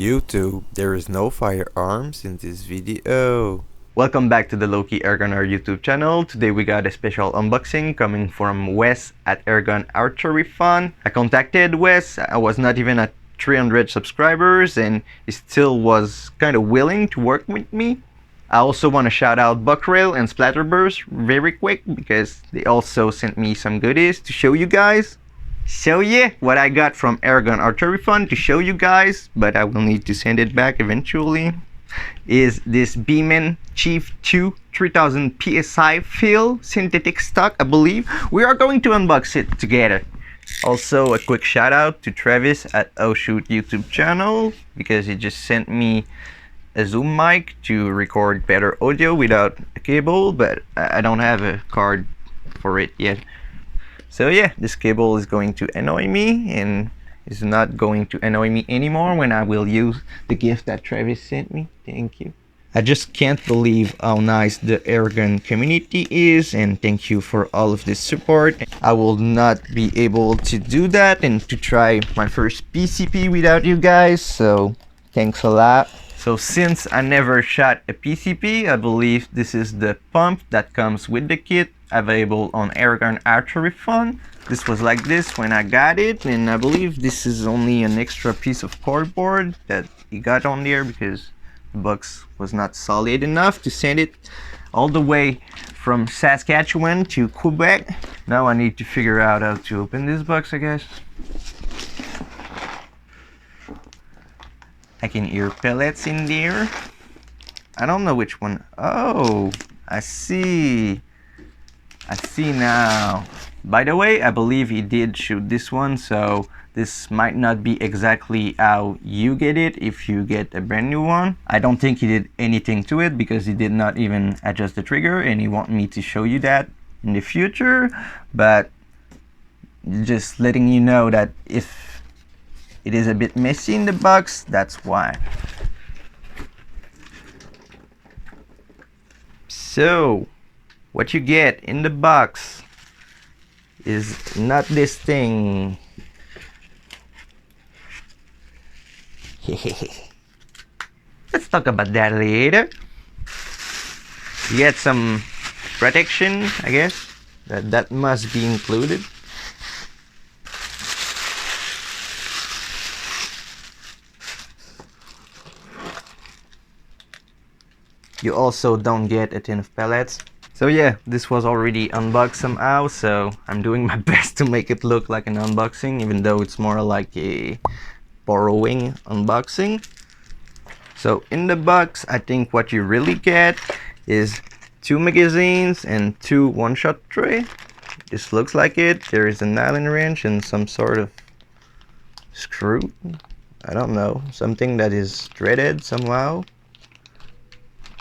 YouTube, there is no firearms in this video. Welcome back to the Low-Key Airgunner YouTube channel. Today we got a special unboxing coming from Wes at AirgunArcheryFun. I contacted Wes. I was not even at 300 subscribers and he still was kind of willing to work with me. I also want to shout out Buckrail and Splatterburst very quick because they also sent me some goodies to show you guys. So yeah, what I got from AirgunArcheryFun to show you guys, but I will need to send it back eventually, is this Beeman Chief II 3000 PSI fill synthetic stock, I believe. We are going to unbox it together. Also, a quick shout out to Travis at Oh Shoot YouTube channel because he just sent me a Zoom mic to record better audio without a cable, but I don't have a card for it yet. So yeah, this cable is going to annoy me and is not going to annoy me anymore when I will use the gift that Travis sent me. Thank you. I just can't believe how nice the airgun community is, and thank you for all of this support. I will not be able to do that and to try my first PCP without you guys, so thanks a lot. So since I never shot a PCP, I believe this is the pump that comes with the kit, available on AirgunArcheryFun. This was like this when I got it, and I believe this is only an extra piece of cardboard that he got on there because the box was not solid enough to send it all the way from Saskatchewan to Quebec. Now I need to figure out how to open this box, I guess. I can hear pellets in there. I don't know which one. Oh, I see. I see now. By the way, I believe he did shoot this one, so this might not be exactly how you get it if you get a brand new one. I don't think he did anything to it because he did not even adjust the trigger, and he wants me to show you that in the future, but just letting you know that if it is a bit messy in the box, that's why. So what you get in the box is not this thing. Let's talk about that later. You get some protection, I guess. That must be included. You also don't get a tin of pellets. So yeah, this was already unboxed somehow, so I'm doing my best to make it look like an unboxing, even though it's more like a borrowing unboxing. So in the box, I think what you really get is 2 magazines and 2 one-shot tray. This looks like it. There is an Allen wrench and some sort of screw. I don't know, something that is threaded somehow.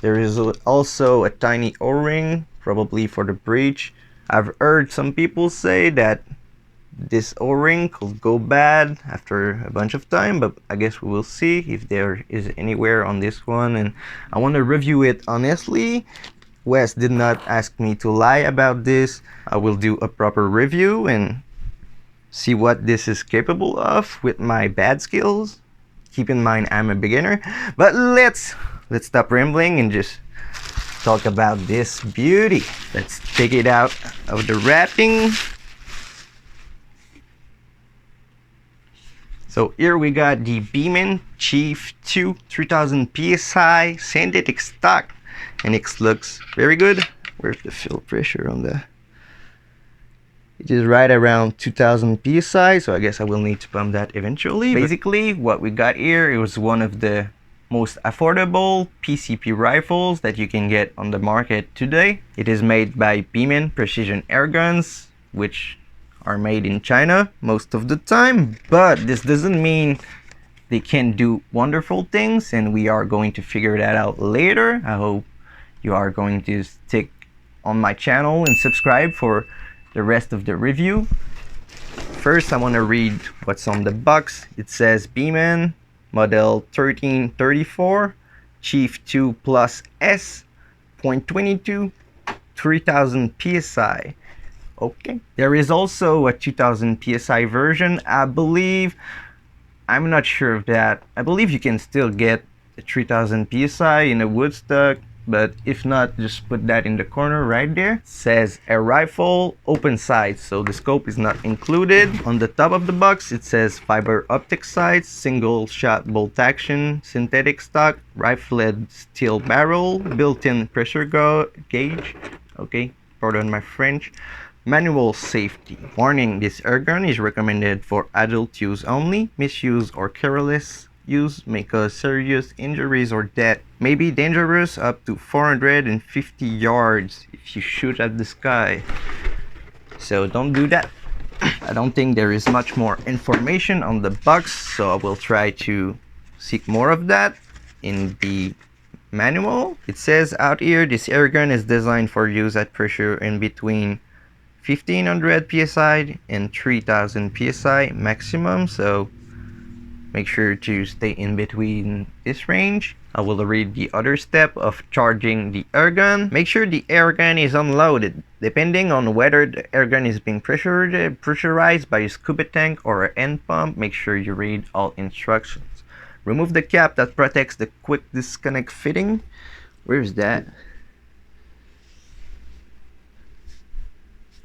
There is also a tiny O-ring, probably for the breech. I've heard some people say that this O-ring could go bad after a bunch of time, but I guess we will see if there is anywhere on this one, and I want to review it honestly. Wes did not ask me to lie about this. I will do a proper review and see what this is capable of with my bad skills. Keep in mind I'm a beginner, but let's stop rambling and just talk about this beauty. Let's take it out of the wrapping. So here we got the Beeman Chief II 3000 PSI synthetic stock, and it looks very good. Where's the fill pressure on the? It is right around 2000 PSI, so I guess I will need to pump that eventually. Basically, what we got here, it was one of the most affordable PCP rifles that you can get on the market today. It is made by Beeman Precision Airguns, which are made in China most of the time, but this doesn't mean they can do wonderful things, and we are going to figure that out later. I hope you are going to stick on my channel and subscribe for the rest of the review. First, I want to read what's on the box. It says Beeman Model 1334 Chief II Plus S 0.22 3000 PSI. Okay. There is also a 2000 PSI version. I believe I'm not sure of that. I believe you can still get a 3000 PSI in a wood stock, but if not, just put that in the corner right there. It says a rifle, open sights, so the scope is not included. On the top of the box, it says fiber optic sights, single shot bolt action, synthetic stock, rifled steel barrel, built-in pressure gauge. Okay, pardon my French. Manual safety. Warning, this airgun is recommended for adult use only. Misuse or careless use may cause serious injuries or death. May be dangerous up to 450 yards if you shoot at the sky. So don't do that. I don't think there is much more information on the box, so I will try to seek more of that in the manual. It says out here, this airgun is designed for use at pressure in between 1500 psi and 3000 psi maximum, so make sure to stay in between this range. I will read the other step of charging the airgun. Make sure the airgun is unloaded. Depending on whether the airgun is being pressurized by a scuba tank or an end pump, make sure you read all instructions. Remove the cap that protects the quick disconnect fitting. Where is that?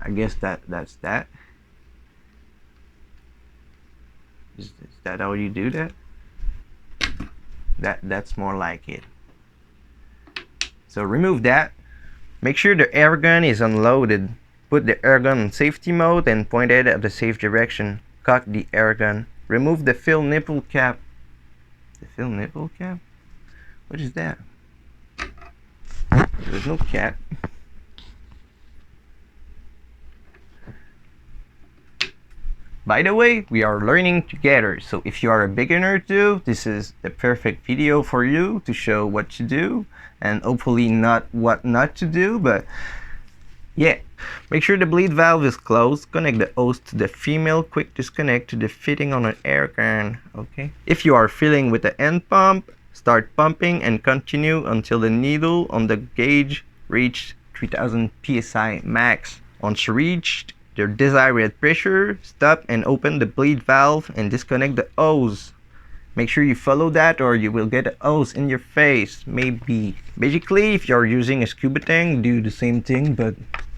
I guess that's that. Is that how you do that? That's more like it. So remove that. Make sure the airgun is unloaded. Put the airgun in safety mode and point it at the safe direction. Cock the airgun. Remove the fill nipple cap. The fill nipple cap? What is that? There's no cap. By the way, we are learning together, so if you are a beginner too, this is the perfect video for you to show what to do and hopefully not what not to do, but yeah. Make sure the bleed valve is closed. Connect the hose to the female quick disconnect to the fitting on an airgun. Okay. If you are filling with the end pump, start pumping and continue until the needle on the gauge reached 3000 psi max. Once reached the desired pressure, stop and open the bleed valve and disconnect the hose. Make sure you follow that or you will get a hose in your face, maybe. Basically, if you're using a scuba tank, do the same thing but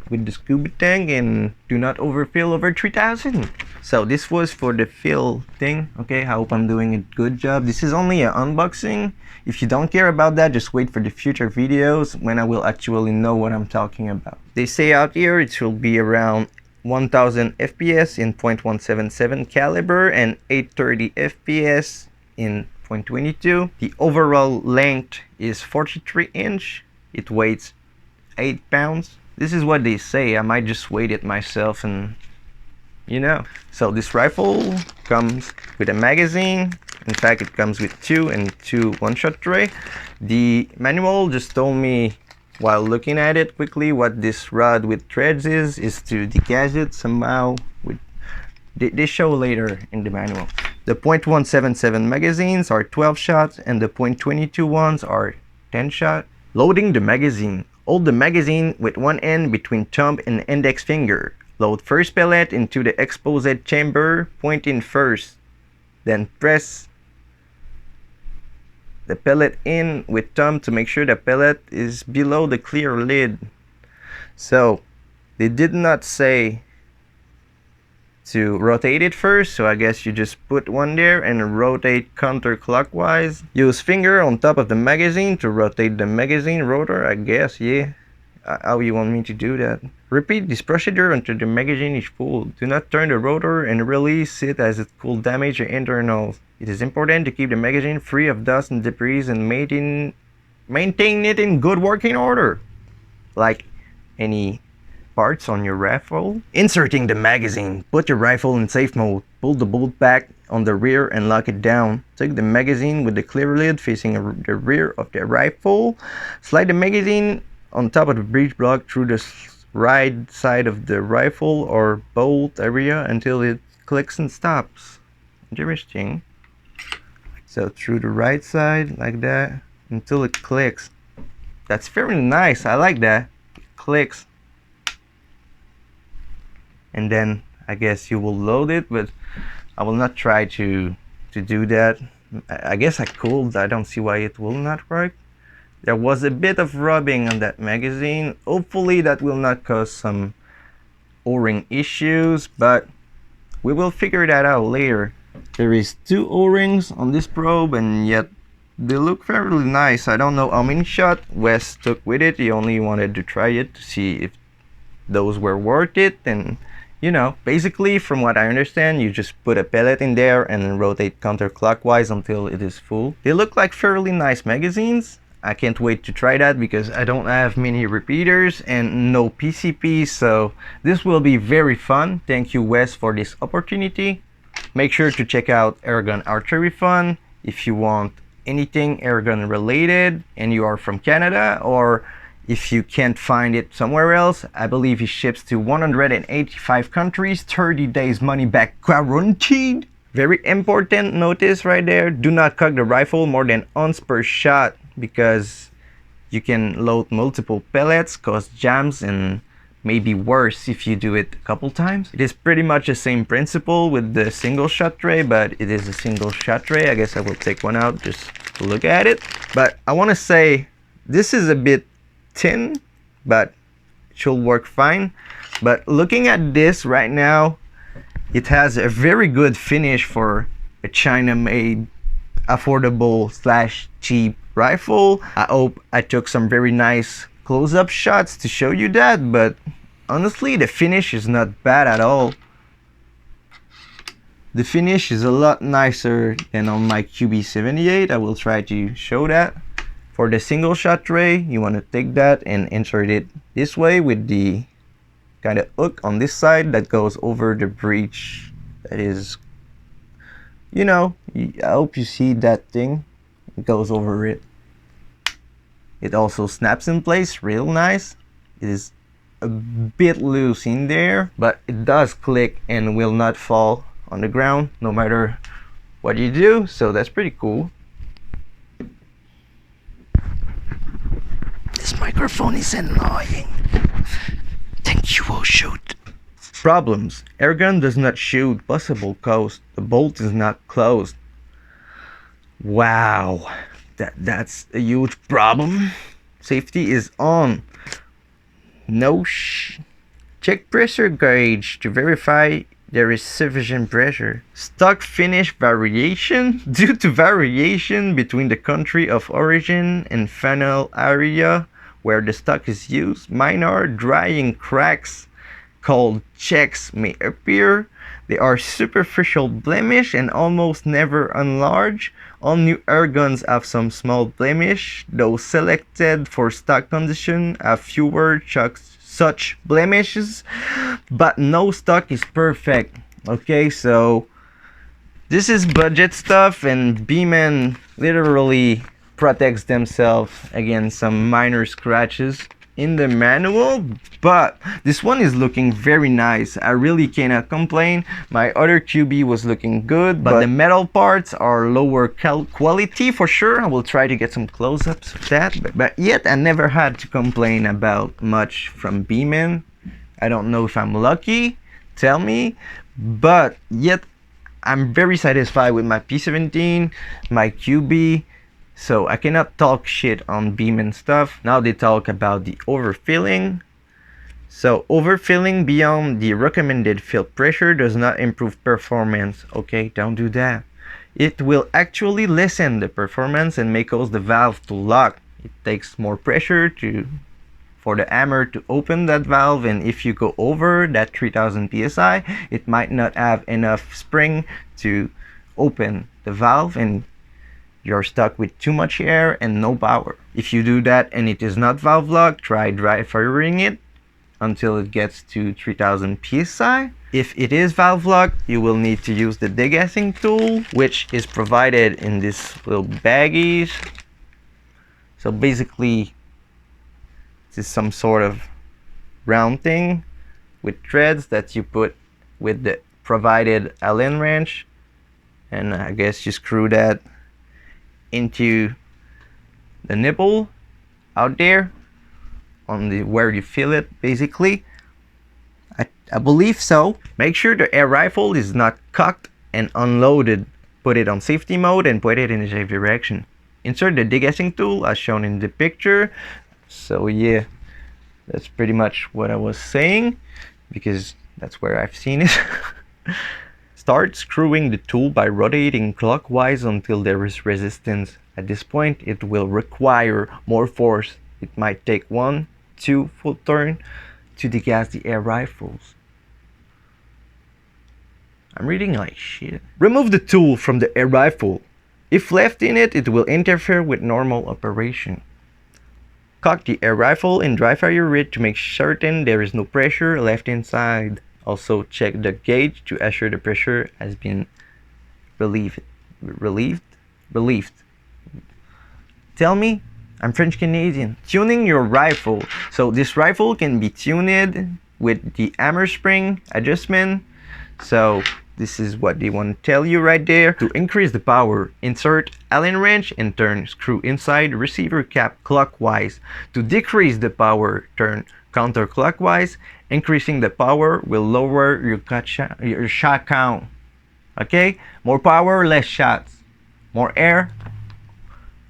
with the scuba tank and do not overfill over 3000. So this was for the fill thing. Okay, I hope I'm doing a good job. This is only an unboxing. If you don't care about that, just wait for the future videos when I will actually know what I'm talking about. They say out here it will be around 1000 FPS in .177 caliber and 830 FPS in .22. The overall length is 43 inch. It weighs 8 pounds. This is what they say. I might just weigh it myself and you know. So this rifle comes with a magazine. In fact, it comes with two and two one-shot tray. The manual just told me while looking at it quickly what this rod with threads is to degas it somehow. They show later in the manual. The .177 magazines are 12 shots and the .22 ones are 10 shot. Loading the magazine. Hold the magazine with one end between thumb and index finger. Load first pellet into the exposed chamber, pointing first. Then press the pellet in with thumb to make sure the pellet is below the clear lid. So they did not say to rotate it first, so I guess you just put one there and rotate counterclockwise. Use finger on top of the magazine to rotate the magazine rotor, I guess. Yeah, how you want me to do that? Repeat this procedure until the magazine is full. Do not turn the rotor and release it as it could damage the internals. It is important to keep the magazine free of dust and debris and maintain it in good working order. Like any parts on your rifle. Inserting the magazine. Put your rifle in safe mode. Pull the bolt back on the rear and lock it down. Take the magazine with the clear lid facing the rear of the rifle. Slide the magazine on top of the breech block through the right side of the rifle or bolt area until it clicks and stops. Interesting. So through the right side like that until it clicks. That's very nice. I like that. It clicks. And then I guess you will load it, but I will not try to to do that. I guess I could. I don't see why it will not work. There was a bit of rubbing on that magazine. Hopefully that will not cause some O-ring issues, but we will figure that out later. There is 2 O-rings on this probe, and yet they look fairly nice. I don't know how many shots Wes took with it. He only wanted to try it to see if those were worth it. And you know, basically from what I understand, you just put a pellet in there and rotate counterclockwise until it is full. They look like fairly nice magazines. I can't wait to try that because I don't have many repeaters and no PCP, so this will be very fun. Thank you, Wes, for this opportunity. Make sure to check out Airgun Archery Fun if you want anything airgun related and you are from Canada, or if you can't find it somewhere else. I believe he ships to 185 countries, 30 days money back guaranteed. Very important notice right there, do not cock the rifle more than once per shot, because you can load multiple pellets, cause jams, and maybe worse if you do it a couple times. It is pretty much the same principle with the single shot tray, but it is a single shot tray. I guess I will take one out just to look at it. But I want to say this is a bit thin, but it should work fine. But looking at this right now, it has a very good finish for a China-made affordable / cheap rifle. I hope I took some very nice close-up shots to show you that, but honestly the finish is not bad at all. The finish is a lot nicer than on my QB78. I will try to show that. For the single shot tray, you want to take that and insert it this way with the kind of hook on this side that goes over the breech. That is, you know, I hope you see that thing. It goes over it. It also snaps in place real nice. It is a bit loose in there, but it does click and will not fall on the ground no matter what you do, so that's pretty cool. This microphone is annoying. Thank you, oh shoot. Problems. Airgun does not shoot possible coast. The bolt is not closed. Wow, that's a huge problem. Safety is on. Check pressure gauge to verify there is sufficient pressure. Stock finish variation. Due to variation between the country of origin and funnel area where the stock is used, minor drying cracks called checks may appear. They are superficial blemish and almost never enlarge. All new airguns have some small blemish. Those selected for stock condition have fewer such blemishes, but no stock is perfect. Okay, so this is budget stuff, and Beeman literally protects themselves against some minor scratches in the manual, but this one is looking very nice. I really cannot complain. My other QB was looking good, but the metal parts are lower quality for sure. I will try to get some close-ups of that, but yet I never had to complain about much from Beeman. I don't know if I'm lucky, tell me, but yet I'm very satisfied with my P17, my QB. So I cannot talk shit on Beeman stuff. Now they talk about the overfilling. So overfilling beyond the recommended fill pressure does not improve performance. Okay, don't do that. It will actually lessen the performance and may cause the valve to lock. It takes more pressure for the hammer to open that valve, and if you go over that 3000 PSI, it might not have enough spring to open the valve, and you're stuck with too much air and no power. If you do that and it is not valve locked, try dry firing it until it gets to 3000 PSI. If it is valve locked, you will need to use the degassing tool, which is provided in this little baggies. So basically, this is some sort of round thing with threads that you put with the provided Allen wrench, and I guess you screw that into the nipple out there on the where you feel it, basically. I believe so. Make sure the air rifle is not cocked and unloaded put it on safety mode and put it in the safe direction. Insert the degassing tool as shown in the picture. So yeah, that's pretty much what I was saying, because that's where I've seen it. Start screwing the tool by rotating clockwise until there is resistance. At this point, it will require more force. It might take 1-2 full turn to degas the air rifles. I'm reading like shit. Remove the tool from the air rifle. If left in it, it will interfere with normal operation. Cock the air rifle and dry fire it to make certain there is no pressure left inside. Also check the gauge to assure the pressure has been relieved. Tell me, I'm French Canadian. Tuning your rifle. So this rifle can be tuned with the hammer spring adjustment. So this is what they want to tell you right there. To increase the power, insert Allen wrench and turn screw inside receiver cap clockwise. To decrease the power, turn counterclockwise. Increasing the power will lower your shot count. Okay? More power, less shots. More air,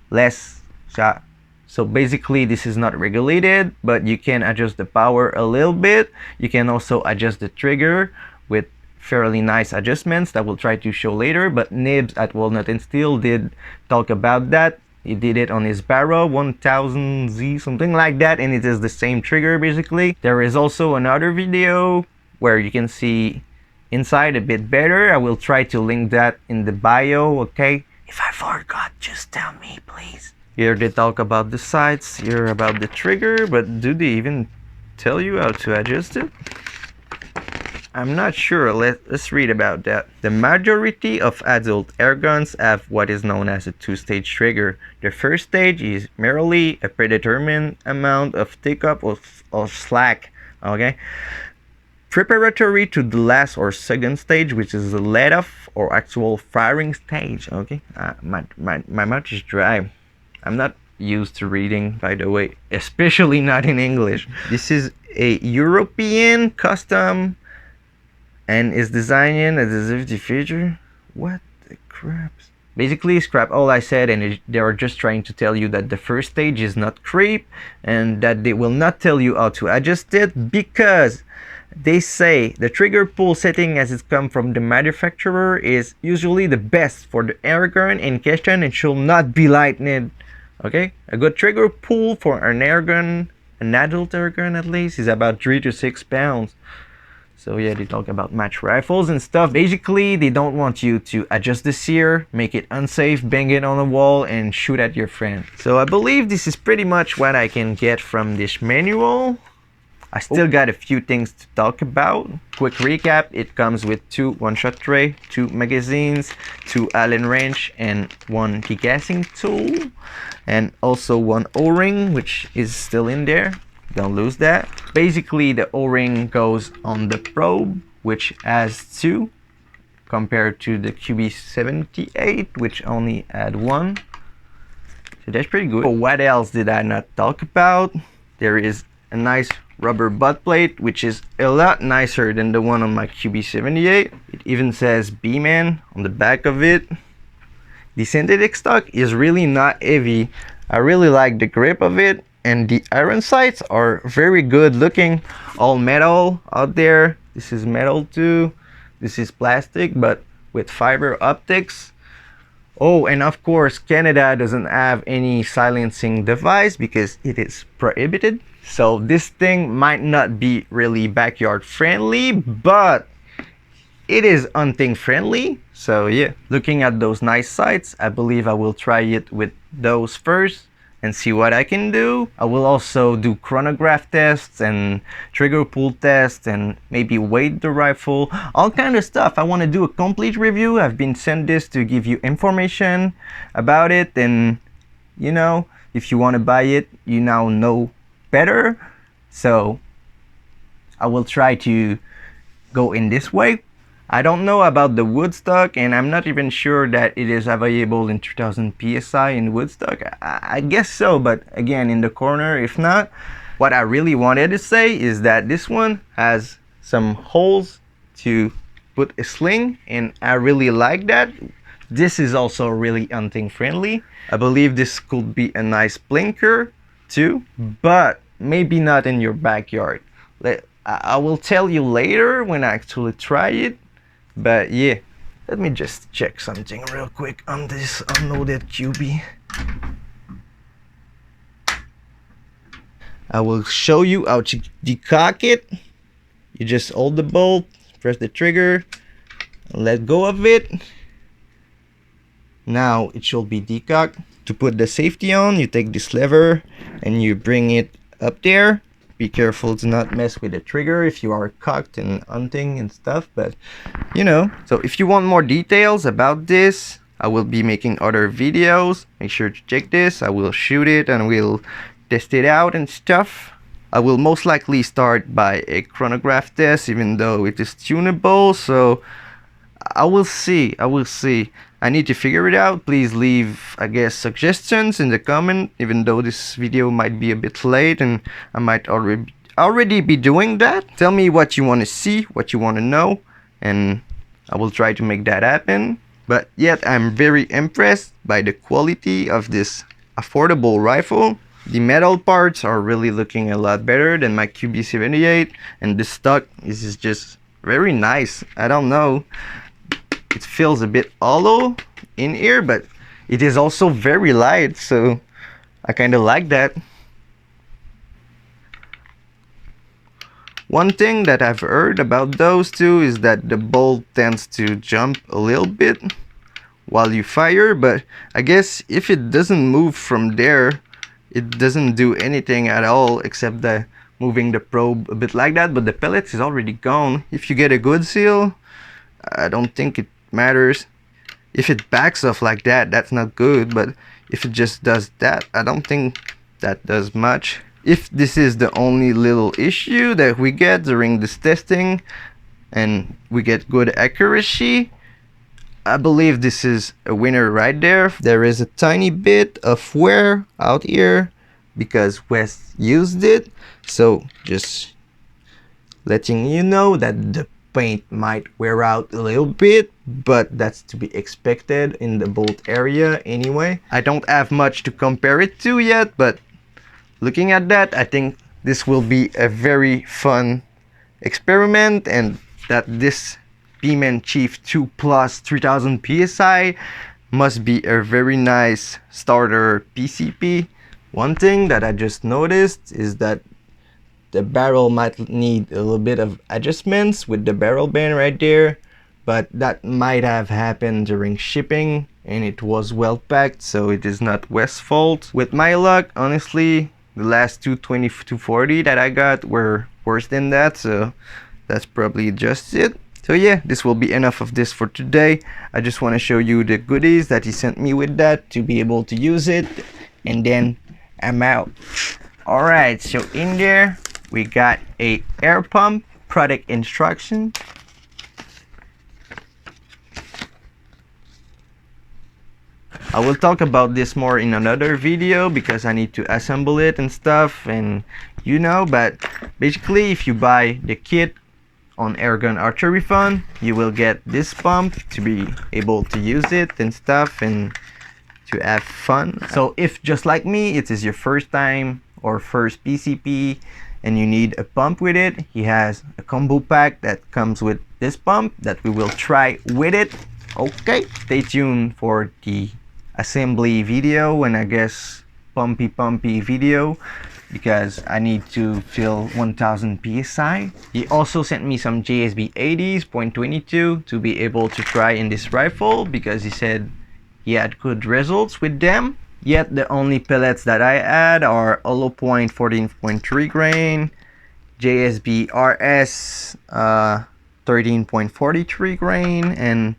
less shot. So basically this is not regulated, but you can adjust the power a little bit. You can also adjust the trigger with fairly nice adjustments that we'll try to show later, but Nibs at Walnut and Steel did talk about that. He did it on his Barra 1000Z, something like that, and it is the same trigger basically. There is also another video where you can see inside a bit better. I will try to link that in the bio, okay? If I forgot, just tell me please. Here they talk about the sights, here about the trigger, but do they even tell you how to adjust it? I'm not sure. Let's read about that. The majority of adult airguns have what is known as a two-stage trigger. The first stage is merely a predetermined amount of take-up of slack, okay? Preparatory to the last or second stage, which is the let-off or actual firing stage, okay? My mouth is dry. I'm not used to reading, by the way, especially not in English. This is a European custom and is designed as a safety feature. What the crap? Basically scrap all I said, and they are just trying to tell you that the first stage is not creep and that they will not tell you how to adjust it, because they say the trigger pull setting as it comes from the manufacturer is usually the best for the airgun in question and should not be lightened. Okay, a good trigger pull for an airgun, an adult airgun at least, is about 3 to 6 pounds. So yeah, they talk about match rifles and stuff. Basically, they don't want you to adjust the sear, make it unsafe, bang it on the wall, and shoot at your friend. So I believe this is pretty much what I can get from this manual. I still got a few things to talk about. Quick recap, it comes with 2 one-shot tray, 2 magazines, 2 Allen wrench, and 1 degassing tool. And also 1 O-ring, which is still in there. Don't lose that. Basically, the O-ring goes on the probe, which has 2, compared to the QB78, which only had 1. So that's pretty good. But what else did I not talk about? There is a nice rubber butt plate, which is a lot nicer than the one on my QB78. It even says Beeman on the back of it. The synthetic stock is really not heavy. I really like the grip of it, and the iron sights are very good looking. All metal out there. This is metal too. This is plastic, but with fiber optics. Oh, and of course, Canada doesn't have any silencing device because it is prohibited. So this thing might not be really backyard friendly, but it is hunting friendly. So yeah, looking at those nice sights, I believe I will try it with those first and see what I can do. I will also do chronograph tests and trigger pull tests and maybe weight the rifle, all kind of stuff. I want to do a complete review. I've been sent this to give you information about it, and you know, if you want to buy it, you now know better. So I will try to go in this way. I don't know about the Woodstock, and I'm not even sure that it is available in 3000 PSI in Woodstock. I guess so, but again, in the corner, if not. What I really wanted to say is that this one has some holes to put a sling, and I really like that. This is also really hunting friendly. I believe this could be a nice blinker too, but maybe not in your backyard. I will tell you later when I actually try it. But yeah, let me just check something real quick on this unloaded QB. I will show you how to decock it. You just hold the bolt, press the trigger, let go of it. Now it should be decocked. To put the safety on, you take this lever and you bring it up there. Be careful to not mess with the trigger if you are cocked and hunting and stuff, but you know. So if you want more details about this, I will be making other videos. Make sure to check this. I will shoot it and we'll test it out and stuff. I will most likely start by a chronograph test, even though it is tunable, so I will see. I need to figure it out. Please leave, I guess, suggestions in the comment, even though this video might be a bit late and I might already be doing that. Tell me what you want to see, what you want to know, and I will try to make that happen. But yet I'm very impressed by the quality of this affordable rifle. The metal parts are really looking a lot better than my QB78, and the stock is just very nice. I don't know, it feels a bit hollow in here, but it is also very light, so I kind of like that. One thing that I've heard about those two is that the bolt tends to jump a little bit while you fire, but I guess if it doesn't move from there, it doesn't do anything at all except the moving the probe a bit like that. But the pellets is already gone. If you get a good seal, I don't think it matters. If it backs off like that, that's not good, but if it just does that, I don't think that does much. If this is the only little issue that we get during this testing and we get good accuracy, I believe this is a winner right there. There is a tiny bit of wear out here because Wes used it, so just letting you know that the paint might wear out a little bit, but that's to be expected in the bolt area anyway. I don't have much to compare it to yet, but looking at that, I think this will be a very fun experiment, and that this Beeman Chief II Plus 3000 PSI must be a very nice starter PCP. One thing that I just noticed is that the barrel might need a little bit of adjustments with the barrel band right there, but that might have happened during shipping and it was well packed, so it is not Wes' fault. With my luck, honestly, the last 220 240 that I got were worse than that, so that's probably just it. So yeah, this will be enough of this for today. I just want to show you the goodies that he sent me with that to be able to use it, and then I'm out. Alright, so in there we got a air pump product instruction. I will talk about this more in another video because I need to assemble it and stuff, and you know, but basically if you buy the kit on AirgunArcheryFun, you will get this pump to be able to use it and stuff and to have fun. So if just like me, it is your first time or first PCP and you need a pump with it, he has a combo pack that comes with this pump that we will try with it. Okay, stay tuned for the assembly video and I guess pumpy video, because I need to fill 1000 PSI. He also sent me some JSB 80s 0.22 to be able to try in this rifle because he said he had good results with them. Yet the only pellets that I add are hollow point 14.3 grain, JSB RS 13.43 grain, and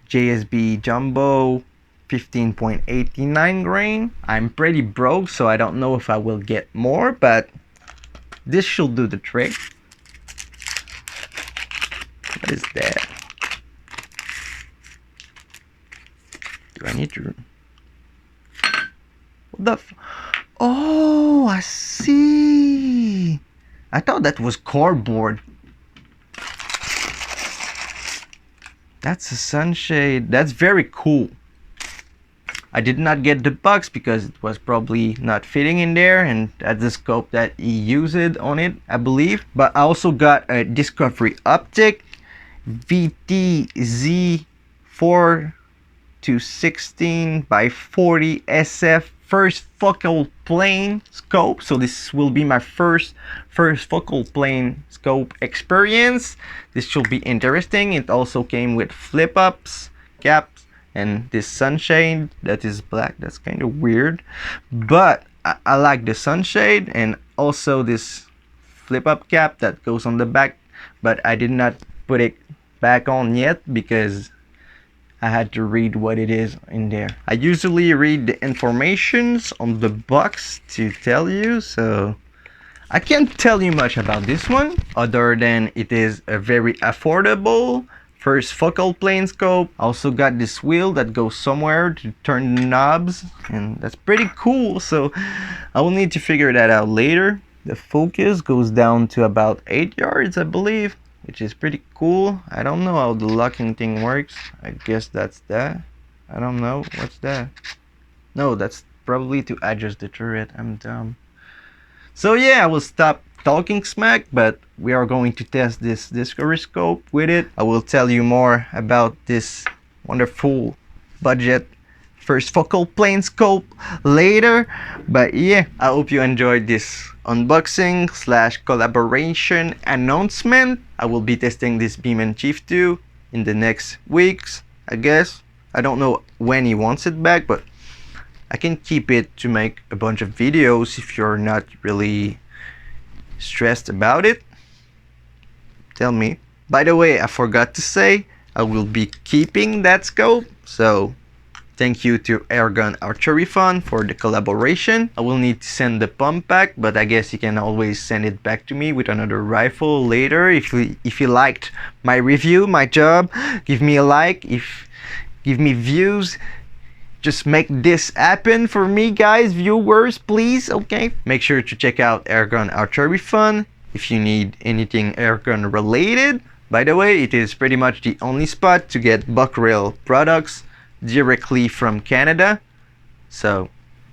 JSB Jumbo 15.89 grain. I'm pretty broke, so I don't know if I will get more, but this should do the trick. What is that? Do I need to... What the f... Oh, I see. I thought that was cardboard. That's a sunshade. That's very cool. I did not get the box because it was probably not fitting in there, and that's the scope that he used on it, I believe. But I also got a Discovery Optic VTZ 4 to 16 by 40 SF first focal plane scope. So this will be my first focal plane scope experience. This should be interesting. It also came with flip ups, caps, and this sunshade that is black. That's kind of weird, but I like the sunshade, and also this flip up cap that goes on the back, but I did not put it back on yet because I had to read what it is in there. I usually read the informations on the box to tell you, so I can't tell you much about this one other than it is a very affordable first focal plane scope. Also got this wheel that goes somewhere to turn the knobs, and that's pretty cool, so I will need to figure that out later. The focus goes down to about 8 yards, I believe, which is pretty cool. I don't know how the locking thing works. I guess that's that. I don't know. What's that? No, that's probably to adjust the turret. I'm dumb. So yeah, I will stop talking smack, but we are going to test this Discovery scope with it. I will tell you more about this wonderful budget first focal plane scope later. But yeah, I hope you enjoyed this unboxing / collaboration announcement. I will be testing this Beeman Chief II in the next weeks, I guess. I don't know when he wants it back, but I can keep it to make a bunch of videos if you're not really stressed about it. Tell me. By the way, I forgot to say I will be keeping that scope, so thank you to AirgunArcheryFun for the collaboration. I will need to send the pump back, but I guess you can always send it back to me with another rifle later. If you liked my review, my job, give me a like. Give me views. Just make this happen for me, guys, viewers, please, okay? Make sure to check out AirgunArcheryFun if you need anything airgun related. By the way, it is pretty much the only spot to get buck-rail products directly from Canada. So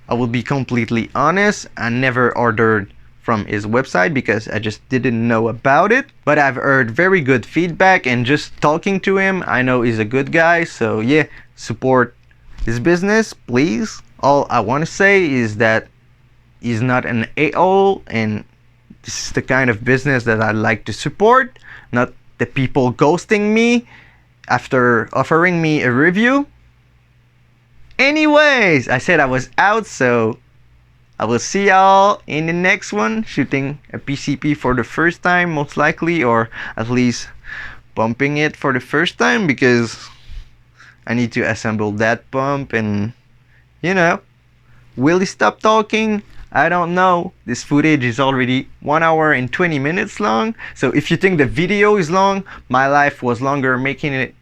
I will be completely honest, I never ordered from his website because I just didn't know about it, but I've heard very good feedback, and just talking to him, I know he's a good guy. So yeah, support his business, please. All I want to say is that he's not an a-hole, and this is the kind of business that I like to support, not the people ghosting me after offering me a review. Anyways, I said I was out, so I will see y'all in the next one, shooting a PCP for the first time, most likely, or at least pumping it for the first time, because I need to assemble that pump. And you know, will he stop talking? I don't know. This footage is already 1 hour and 20 minutes long, so if you think the video is long, my life was longer making it